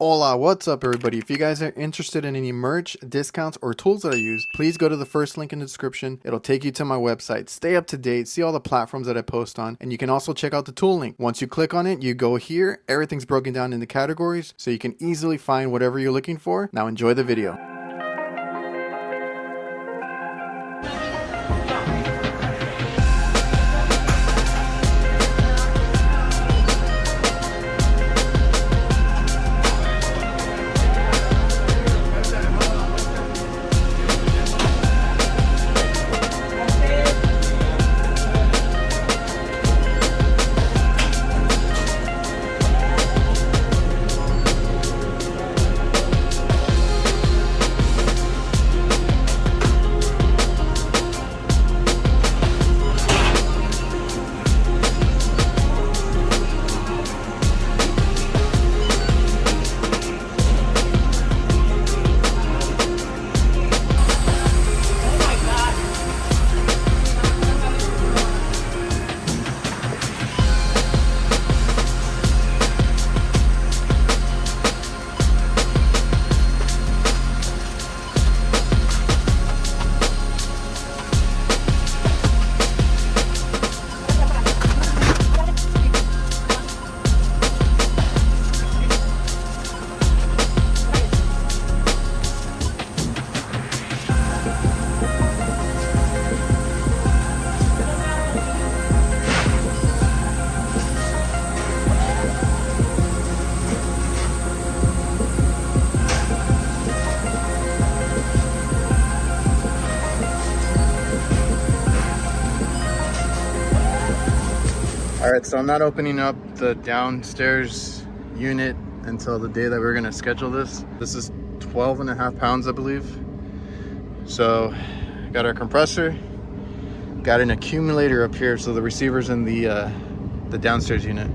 Hola, what's up everybody? If you guys are interested in any merch, discounts, or tools that I use, please go to the first link in the description. It'll take you to my website. Stay up to date, see all the platforms that I post on, and you can also check out the tool link. Once you click on it, you go here. Everything's broken down into categories, so you can easily find whatever you're looking for. Now enjoy the video. Alright, so I'm not opening up the downstairs unit until the day that we're going to schedule this. This is 12.5 pounds, I believe. So, got our compressor, got an accumulator up here, so the receiver's in the downstairs unit.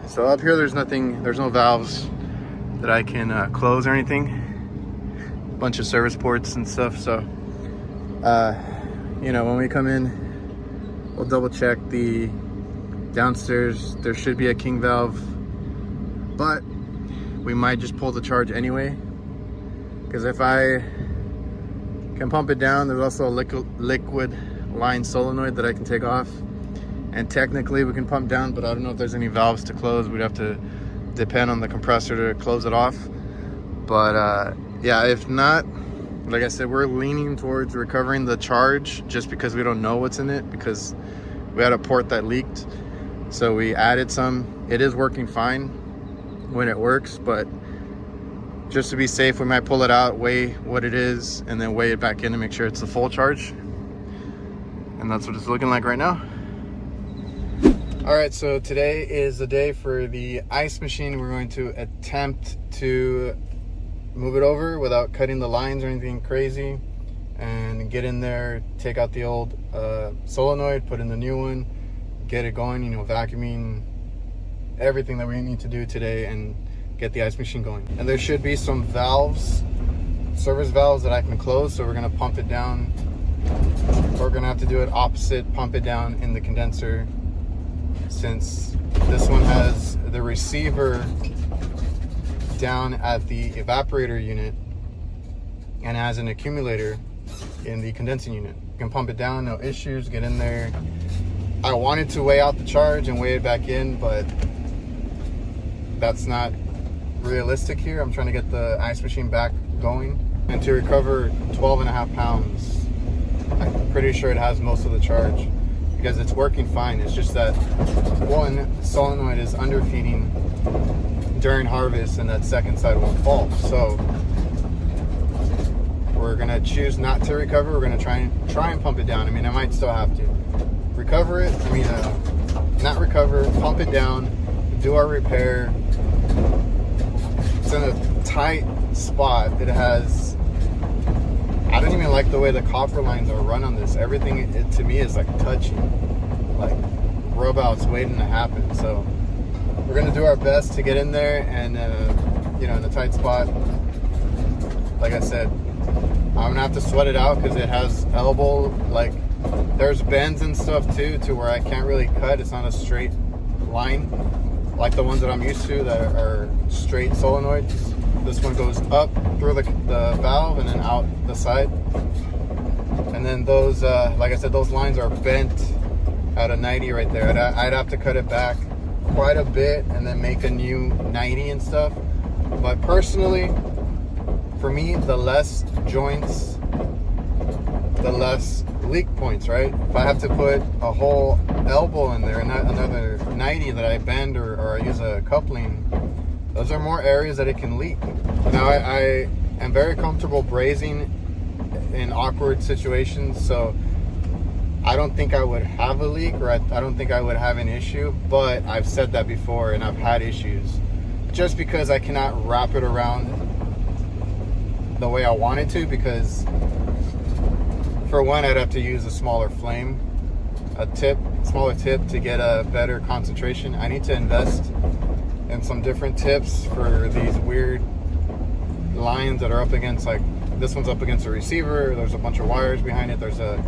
So up here there's no valves that I can close or anything. A bunch of service ports and stuff, so you know, when we come in, we'll double check the downstairs. There should be a king valve, but we might just pull the charge anyway, because if I can pump it down, there's also a liquid line solenoid that I can take off, and technically we can pump down, but I don't know if there's any valves to close. We'd have to depend on the compressor to close it off. But yeah, if not, like I said, we're leaning towards recovering the charge just because we don't know what's in it, because we had a port that leaked, so we added some. It is working fine when it works, but just to be safe, we might pull it out, weigh what it is, and then weigh it back in to make sure it's the full charge. And that's what it's looking like right now. All right, so today is the day for the ice machine. We're going to attempt to move it over without cutting the lines or anything crazy, and get in there, take out the old solenoid, put in the new one, get it going, you know, vacuuming, everything that we need to do today, and get the ice machine going. And there should be some valves, service valves, that I can close, so we're gonna pump it down. We're gonna have to do it opposite, pump it down in the condenser, since this one has the receiver down at the evaporator unit and has an accumulator in the condensing unit. You can pump it down, no issues, get in there. I wanted to weigh out the charge and weigh it back in, but that's not realistic here. I'm trying to get the ice machine back going, and to recover 12.5 pounds, I'm pretty sure it has most of the charge, because it's working fine. It's just that one solenoid is underfeeding during harvest, and that second side won't fall. So we're gonna choose not to recover. We're gonna try and pump it down. I mean, I might still have to recover it. I mean, not recover, pump it down, do our repair. It's in a tight spot. It has, I don't even like the way the copper lines are run on this. Everything, to me, is like touching, like rub outs waiting to happen. So we're gonna do our best to get in there and you know, in a tight spot. Like I said, I'm gonna have to sweat it out because it has elbow, like there's bends and stuff too, to where I can't really cut. It's not a straight line. like the ones that I'm used to that are straight solenoids. This one goes up through the valve and then out the side. And then those, like I said, those lines are bent at a 90 right there. I'd have to cut it back quite a bit and then make a new 90 and stuff. But personally, for me, the less joints, the less leak points, right? If I have to put a whole elbow in there and not another 90 that I bend or I use a coupling, those are more areas that it can leak. Now, I am very comfortable brazing in awkward situations, so I don't think I would have a leak, or I don't think I would have an issue, but I've said that before and I've had issues just because I cannot wrap it around the way I want it to, because for one, I'd have to use a smaller flame, smaller tip to get a better concentration. I need to invest in some different tips for these weird lines that are up against, like this one's up against a receiver. There's a bunch of wires behind it. There's a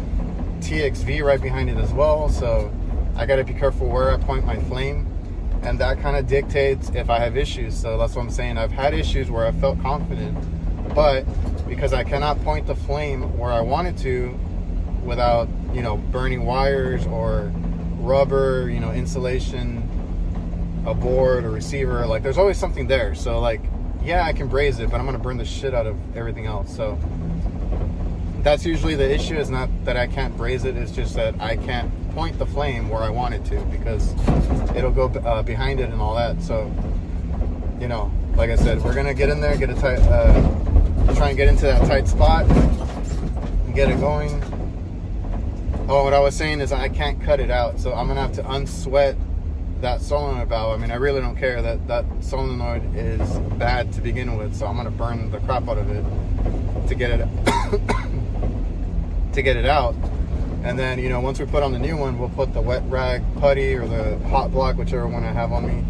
TXV right behind it as well. So I got to be careful where I point my flame, and that kind of dictates if I have issues. So that's what I'm saying. I've had issues where I felt confident, but because I cannot point the flame where I wanted to without, you know, burning wires or rubber, you know, insulation, a board, a receiver, like there's always something there. So like, yeah, I can braze it, but I'm gonna burn the shit out of everything else. So that's usually the issue, is not that I can't braze it, it's just that I can't point the flame where I want it to, because it'll go behind it and all that. So, you know, like I said, we're gonna get in there, get a tight, try and get into that tight spot and get it going. Oh, what I was saying is I can't cut it out, so I'm gonna have to unsweat that solenoid valve. I mean, I really don't care that solenoid is bad to begin with, so I'm gonna burn the crap out of it to get it to get it out. And then, you know, once we put on the new one, we'll put the wet rag putty or the hot block, whichever one I have on me,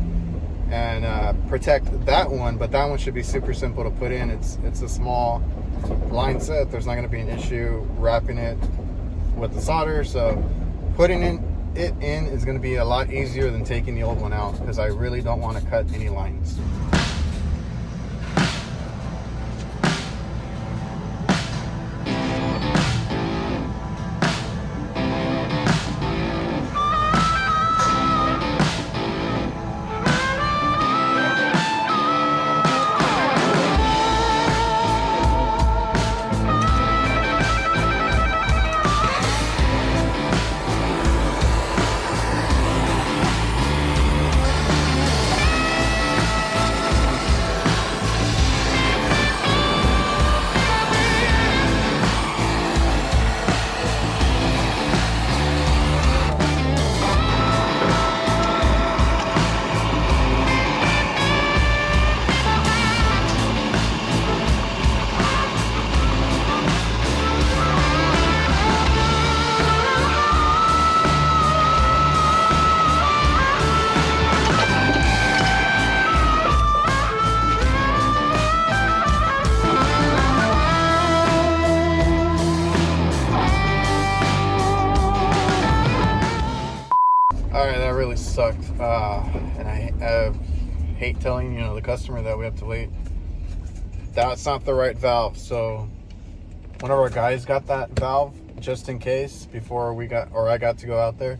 and protect that one. But that one should be super simple to put in. It's a small line set. There's not going to be an issue wrapping it with the solder. So putting it in is going to be a lot easier than taking the old one out, because I really don't want to cut any lines. Alright, that really sucked, and I hate telling, you know, the customer that we have to wait. That's not the right valve. So one of our guys got that valve just in case before I got to go out there.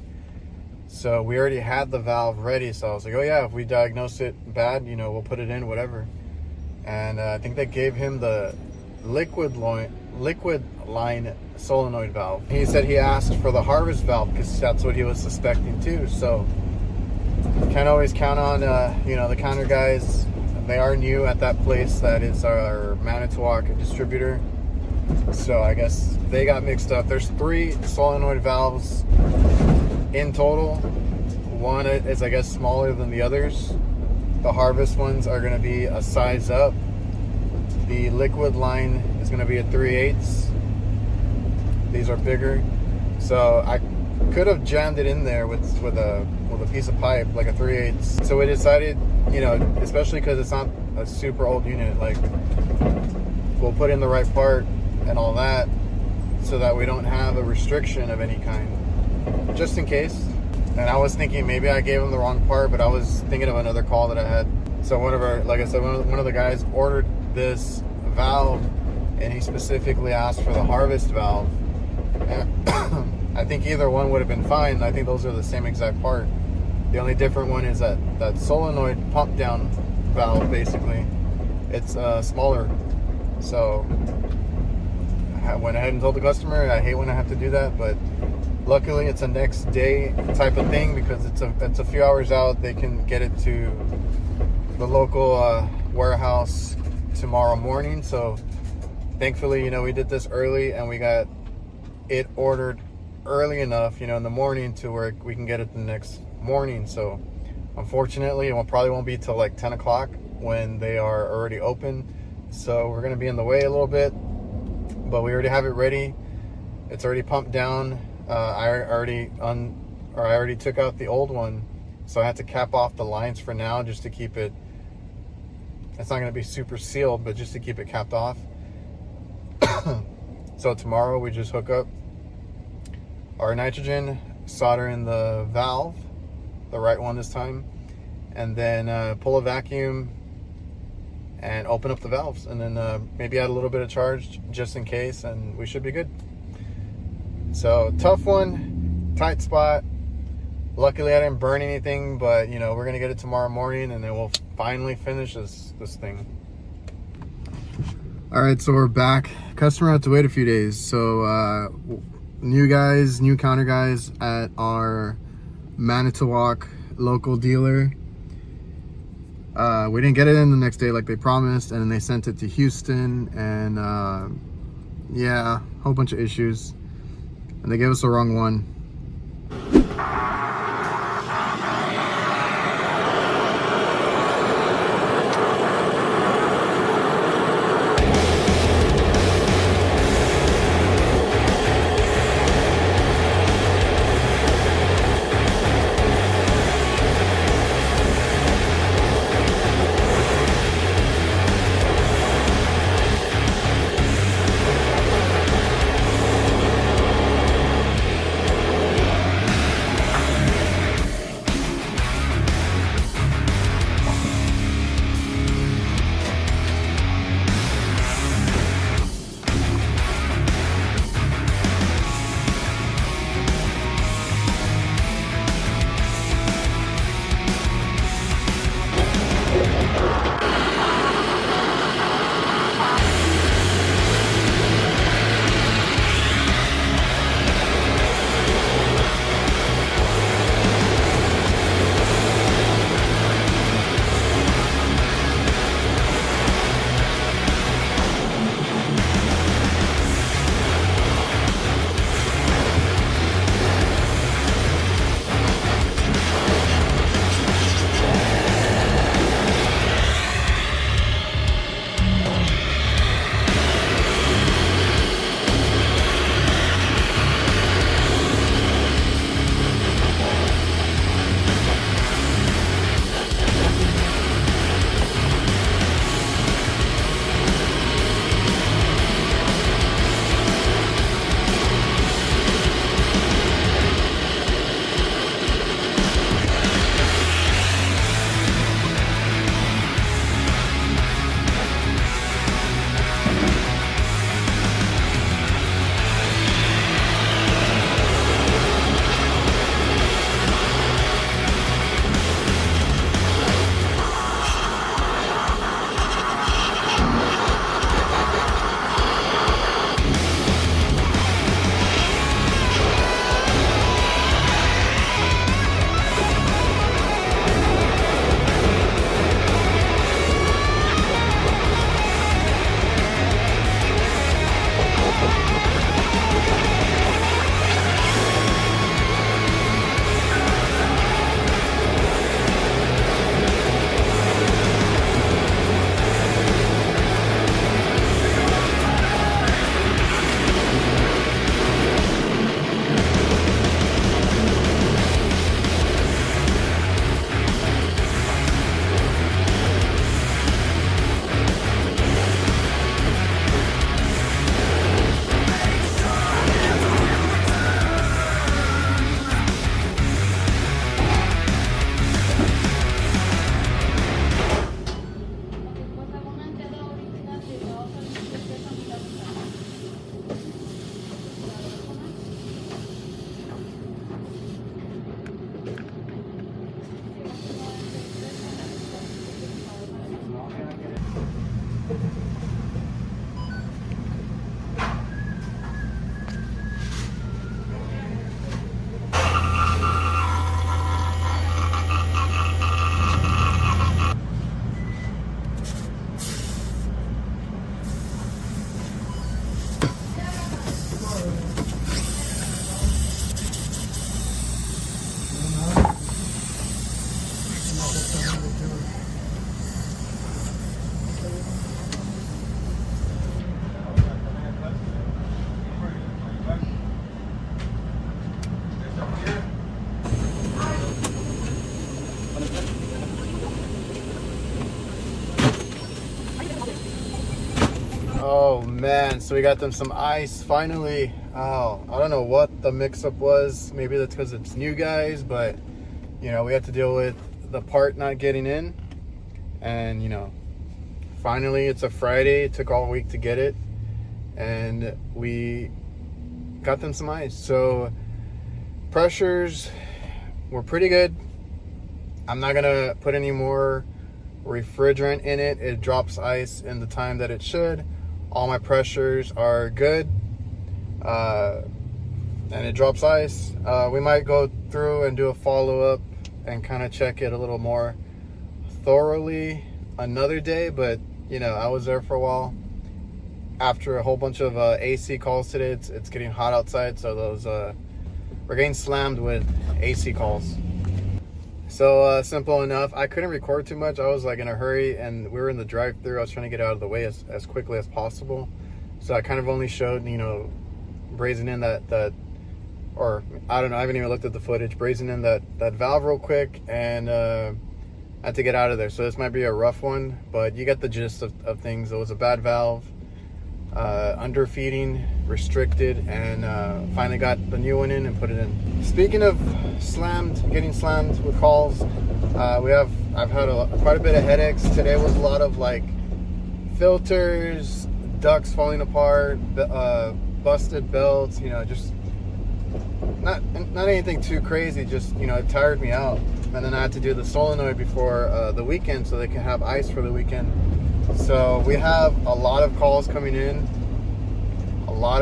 So we already had the valve ready, so I was like, oh yeah, if we diagnose it bad, you know, we'll put it in, whatever. And I think they gave him the liquid line solenoid valve. He said he asked for the harvest valve because that's what he was suspecting too. So can't always count on you know, the counter guys. They are new at that place. That is our Manitowoc distributor. So I guess they got mixed up. There's 3 solenoid valves in total. One is, I guess, smaller than the others. The harvest ones are going to be a size up. The liquid line is going to be a 3/8. These are bigger. So I could have jammed it in there with a piece of pipe, like a 3/8. So we decided, you know, especially because it's not a super old unit, like we'll put in the right part and all that, so that we don't have a restriction of any kind, just in case. And I was thinking maybe I gave him the wrong part, but I was thinking of another call that I had. So one of the guys ordered this valve, and he specifically asked for the harvest valve. And I think either one would have been fine. I think those are the same exact part. The only different one is that solenoid pump down valve, basically. It's smaller. So I went ahead and told the customer. I hate when I have to do that, but luckily it's a next day type of thing, because it's a few hours out. They can get it to the local warehouse tomorrow morning. So thankfully, you know, we did this early and we got it ordered early enough, you know, in the morning to where we can get it the next morning. So unfortunately, it probably won't be till like 10 o'clock when they are already open. So we're going to be in the way a little bit, but we already have it ready. It's already pumped down. I already took out the old one, so I had to cap off the lines for now, just to keep it. It's not going to be super sealed, but just to keep it capped off. So tomorrow we just hook up our nitrogen, solder in the valve, the right one this time, and then pull a vacuum and open up the valves, and then maybe add a little bit of charge just in case, and we should be good. So tough one, tight spot. Luckily I didn't burn anything, but you know, we're gonna get it tomorrow morning and then we'll finally finish this thing. All right, so we're back. Customer had to wait a few days. So new counter guys at our Manitowoc local dealer. We didn't get it in the next day like they promised, and then they sent it to Houston, and yeah, a whole bunch of issues. And they gave us the wrong one. Oh man, so we got them some ice finally. Oh, I don't know what the mix-up was. Maybe that's because it's new guys, but you know, we had to deal with the part not getting in. And you know, finally it's a Friday. It took all week to get it, and we got them some ice. So pressures were pretty good. I'm not gonna put any more refrigerant in it. It drops ice in the time that it should. All my pressures are good, and it drops ice. We might go through and do a follow-up and kind of check it a little more thoroughly another day, but you know, I was there for a while. After a whole bunch of AC calls today, it's getting hot outside, so those we're getting slammed with AC calls. So simple enough. I couldn't record too much. I was like in a hurry, and we were in the drive-thru. I was trying to get out of the way as quickly as possible. So I kind of only showed, you know, brazing in that, or I don't know, I haven't even looked at the footage, brazing in that valve real quick, and I had to get out of there. So this might be a rough one, but you get the gist of things. It was a bad valve, underfeeding, restricted, and finally got the new one in and put it in. Speaking of getting slammed with calls, I've had quite a bit of headaches. Today was a lot of like filters, ducts falling apart, busted belts, you know, just not anything too crazy, just, you know, it tired me out. And then I had to do the solenoid before the weekend so they can have ice for the weekend. So we have a lot of calls coming in, a lot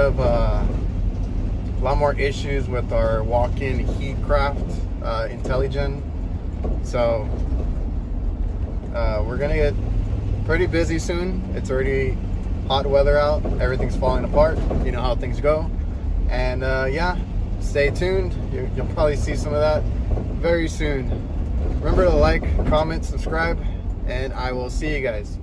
more issues with our walk-in Hvacr Intelligen. So we're gonna get pretty busy soon. It's already hot weather out, everything's falling apart, you know how things go. And yeah, stay tuned. You'll probably see some of that very soon. Remember to like, comment, subscribe, and I will see you guys.